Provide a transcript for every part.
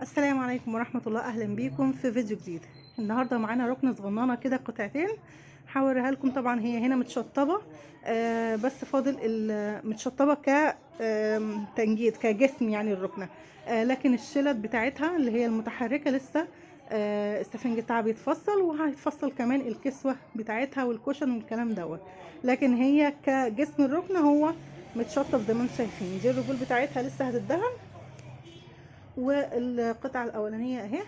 السلام عليكم ورحمة الله. اهلا بيكم في فيديو جديد. النهاردة معانا ركنة صغننة كده قطعتين هوريها لكم. طبعا هي هنا متشطبة بس فاضل متشطبة تنجيد كجسم يعني الركنة لكن الشلت بتاعتها اللي هي المتحركة لسه السفنج بتاعها بيتفصل، وهيتفصل كمان الكسوة بتاعتها والكوشن والكلام دوت. لكن هي كجسم الركنة هو متشطب زي ما انتم شايفين. دي الرجول بتاعتها لسه هتدهن، والقطعة الأولانية اهي،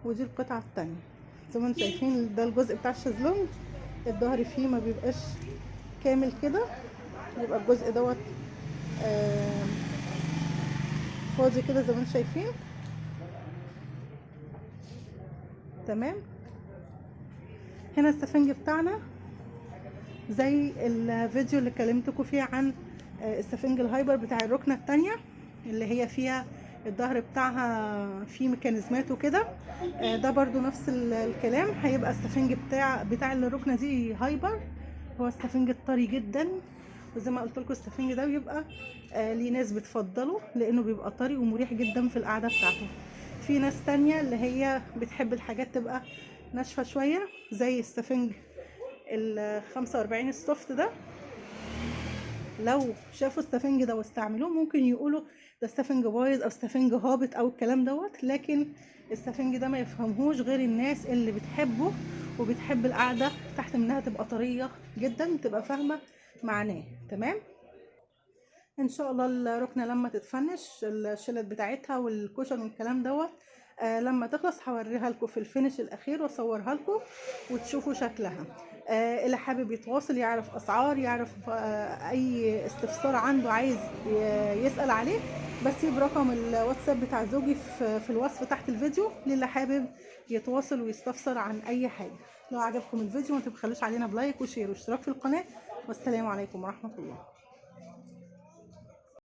ودي القطعة التانية زي ما انتم شايفين. ده الجزء بتاع الشازلونج، الظهر فيه ما بيبقاش كامل كده، بيبقى الجزء دوت فاضي كده زي ما انتم شايفين. تمام. هنا السفنج بتاعنا زي الفيديو اللي كلمتكم فيه عن السفنج الهايبر بتاع الركنة التانية اللي هي فيها الظهر بتاعها فيه ميكانيزمات وكده. ده برضو نفس الكلام. هيبقى السفنج بتاع الركنة دي هايبر، هو السفنج الطري جدا. وزي ما قلت لكم السفنج ده بيبقى ليه ناس بتفضله لانه بيبقى طري ومريح جدا في القعده بتاعته. في ناس تانية اللي هي بتحب الحاجات تبقى ناشفه شويه زي السفنج ال 45 السوفت ده. لو شافوا السفنج ده واستعملوه ممكن يقولوا ده السفنج بايظ او السفنج هابط او الكلام دوت، لكن السفنج ده ما يفهمهوش غير الناس اللي بتحبه وبتحب القعده تحت منها تبقى طريه جدا، تبقى فاهمه معناه. تمام. ان شاء الله الركنه لما تتفنش الشلت بتاعتها والكوشن والكلام دوت لما تخلص هوريها لكم في الفينش الاخير واصورها لكم وتشوفوا شكلها. اللي حابب يتواصل يعرف اسعار، يعرف اي استفسار عنده عايز يسأل عليه، بسيب رقم الواتساب بتاع زوجي في الوصف تحت الفيديو للي حابب يتواصل ويستفسر عن اي حاجه. لو عجبكم الفيديو ما تبخلوش علينا بلايك وشير واشتراك في القناه. والسلام عليكم ورحمه الله.